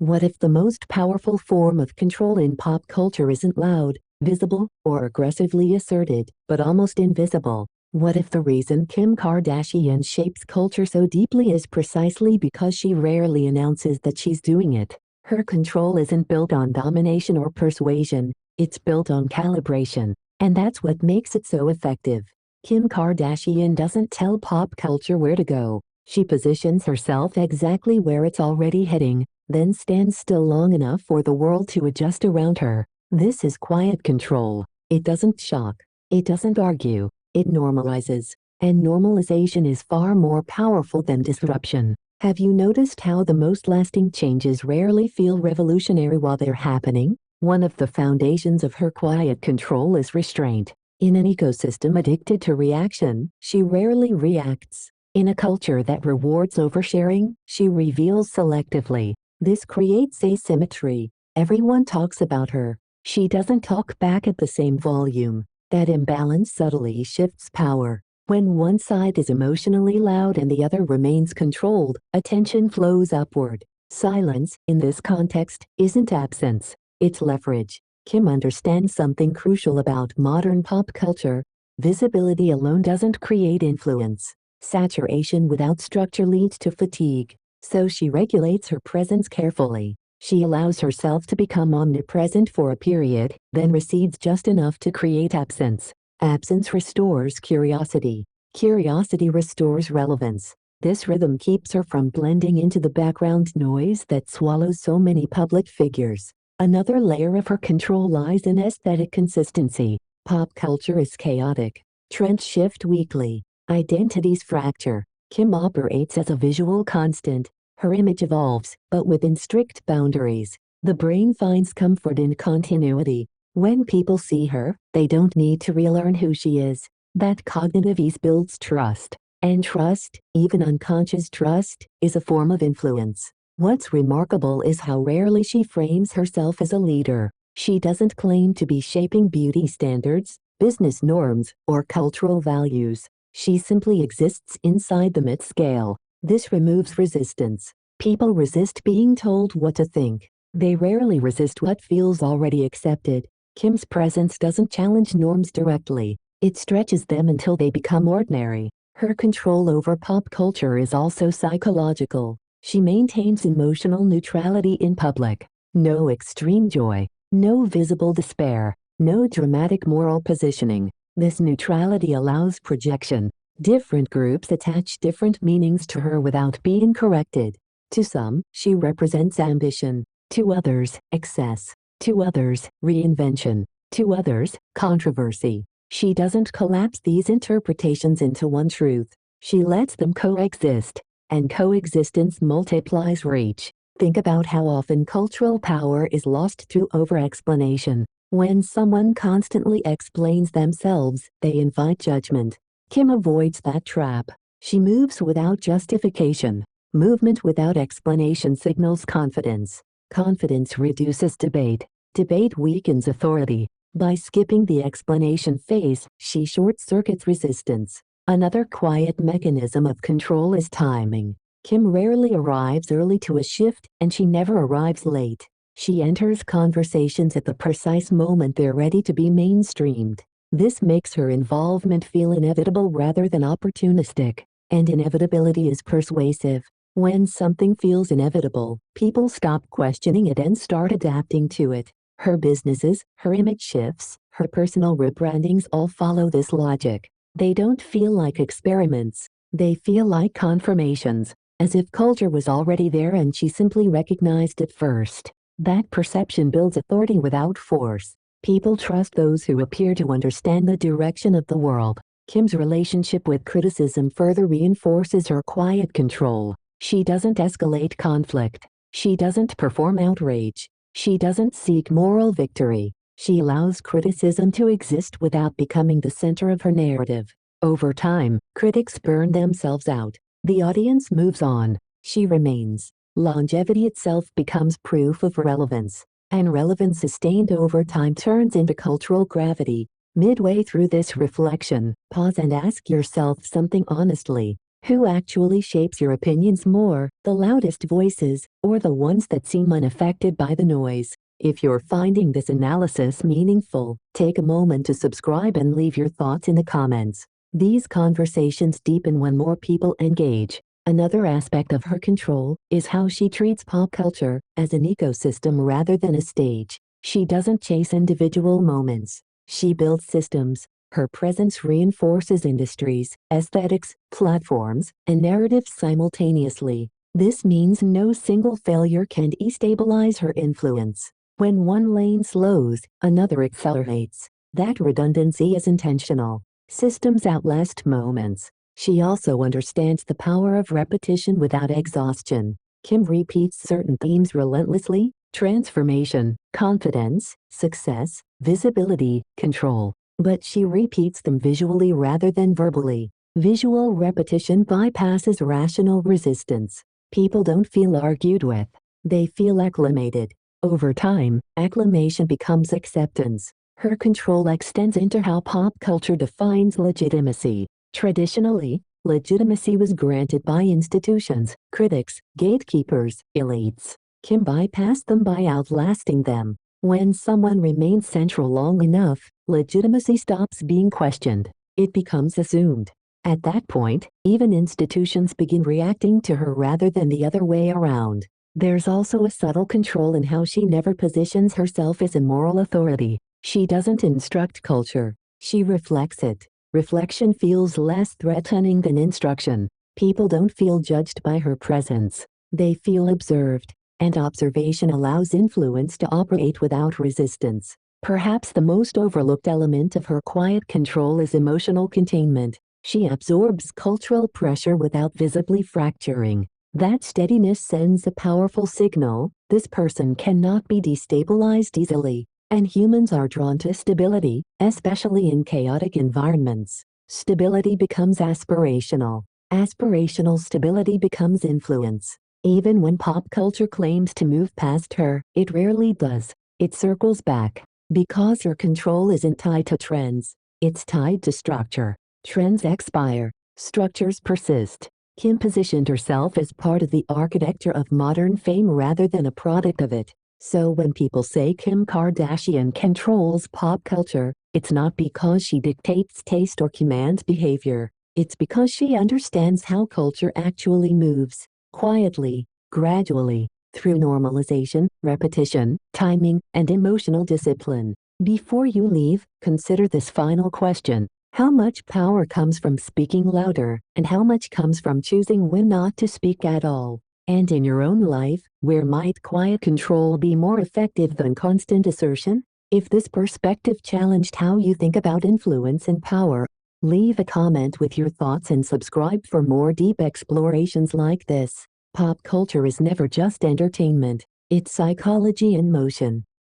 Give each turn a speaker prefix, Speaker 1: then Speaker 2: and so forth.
Speaker 1: What if the most powerful form of control in pop culture isn't loud, visible, or aggressively asserted, but almost invisible? What if the reason Kim Kardashian shapes culture so deeply is precisely because she rarely announces that she's doing it? Her control isn't built on domination or persuasion, it's built on calibration. And that's what makes it so effective. Kim Kardashian doesn't tell pop culture where to go. She positions herself exactly where it's already heading, then stands still long enough for the world to adjust around her. This is quiet control. It doesn't shock. It doesn't argue. It normalizes. And normalization is far more powerful than disruption. Have you noticed how the most lasting changes rarely feel revolutionary while they're happening? One of the foundations of her quiet control is restraint. In an ecosystem addicted to reaction, she rarely reacts. In a culture that rewards oversharing, she reveals selectively. This creates asymmetry. Everyone talks about her. She doesn't talk back at the same volume. That imbalance subtly shifts power. When one side is emotionally loud and the other remains controlled, attention flows upward. Silence, in this context, isn't absence. It's leverage. Kim understands something crucial about modern pop culture. Visibility alone doesn't create influence. Saturation without structure leads to fatigue. So she regulates her presence carefully. She allows herself to become omnipresent for a period, then recedes just enough to create absence. Absence restores curiosity. Curiosity restores relevance. This rhythm keeps her from blending into the background noise that swallows so many public figures. Another layer of her control lies in aesthetic consistency. Pop culture is chaotic. Trends shift weekly. Identities fracture. Kim operates as a visual constant. Her image evolves, but within strict boundaries. The brain finds comfort in continuity. When people see her, they don't need to relearn who she is. That cognitive ease builds trust. And trust, even unconscious trust, is a form of influence. What's remarkable is how rarely she frames herself as a leader. She doesn't claim to be shaping beauty standards, business norms, or cultural values. She simply exists inside them at scale. This removes resistance. People resist being told what to think. They rarely resist what feels already accepted. Kim's presence doesn't challenge norms directly. It stretches them until they become ordinary. Her control over pop culture is also psychological. She maintains emotional neutrality in public. No extreme joy. No visible despair. No dramatic moral positioning. This neutrality allows projection. Different groups attach different meanings to her without being corrected. To some, she represents ambition. To others, excess. To others, reinvention. To others, controversy. She doesn't collapse these interpretations into one truth. She lets them coexist. And coexistence multiplies reach. Think about how often cultural power is lost through over-explanation. When someone constantly explains themselves, they invite judgment. Kim avoids that trap. She moves without justification. Movement without explanation signals confidence. Confidence reduces debate. Debate weakens authority. By skipping the explanation phase, she short-circuits resistance. Another quiet mechanism of control is timing. Kim rarely arrives early to a shift, and she never arrives late. She enters conversations at the precise moment they're ready to be mainstreamed. This makes her involvement feel inevitable rather than opportunistic. And inevitability is persuasive. When something feels inevitable, people stop questioning it and start adapting to it. Her businesses, her image shifts, her personal rebrandings all follow this logic. They don't feel like experiments. They feel like confirmations, as if culture was already there and she simply recognized it first. That perception builds authority without force. People trust those who appear to understand the direction of the world. Kim's relationship with criticism further reinforces her quiet control. She doesn't escalate conflict. She doesn't perform outrage. She doesn't seek moral victory. She allows criticism to exist without becoming the center of her narrative. Over time, critics burn themselves out. The audience moves on. She remains. Longevity itself becomes proof of relevance. And relevance sustained over time turns into cultural gravity. Midway through this reflection, pause and ask yourself something honestly. Who actually shapes your opinions more, the loudest voices, or the ones that seem unaffected by the noise? If you're finding this analysis meaningful, take a moment to subscribe and leave your thoughts in the comments. These conversations deepen when more people engage. Another aspect of her control is how she treats pop culture as an ecosystem rather than a stage. She doesn't chase individual moments. She builds systems. Her presence reinforces industries, aesthetics, platforms, and narratives simultaneously. This means no single failure can destabilize her influence. When one lane slows, another accelerates. That redundancy is intentional. Systems outlast moments. She also understands the power of repetition without exhaustion. Kim repeats certain themes relentlessly: transformation, confidence, success, visibility, control. But she repeats them visually rather than verbally. Visual repetition bypasses rational resistance. People don't feel argued with. They feel acclimated. Over time, acclimation becomes acceptance. Her control extends into how pop culture defines legitimacy. Traditionally, legitimacy was granted by institutions, critics, gatekeepers, elites. Kim bypassed them by outlasting them. When someone remains central long enough, legitimacy stops being questioned. It becomes assumed. At that point, even institutions begin reacting to her rather than the other way around. There's also a subtle control in how she never positions herself as a moral authority. She doesn't instruct culture. She reflects it. Reflection feels less threatening than instruction. People don't feel judged by her presence. They feel observed. And observation allows influence to operate without resistance. Perhaps the most overlooked element of her quiet control is emotional containment. She absorbs cultural pressure without visibly fracturing. That steadiness sends a powerful signal: this person cannot be destabilized easily. And humans are drawn to stability, especially in chaotic environments. Stability becomes aspirational. Aspirational stability becomes influence. Even when pop culture claims to move past her, it rarely does. It circles back. Because her control isn't tied to trends. It's tied to structure. Trends expire. Structures persist. Kim positioned herself as part of the architecture of modern fame rather than a product of it. So when people say Kim Kardashian controls pop culture, it's not because she dictates taste or commands behavior. It's because she understands how culture actually moves. Quietly, gradually, through normalization, repetition, timing, and emotional discipline. Before you leave, consider this final question. How much power comes from speaking louder, and how much comes from choosing when not to speak at all? And in your own life, where might quiet control be more effective than constant assertion? If this perspective challenged how you think about influence and power, leave a comment with your thoughts and subscribe for more deep explorations like this. Pop culture is never just entertainment, it's psychology in motion.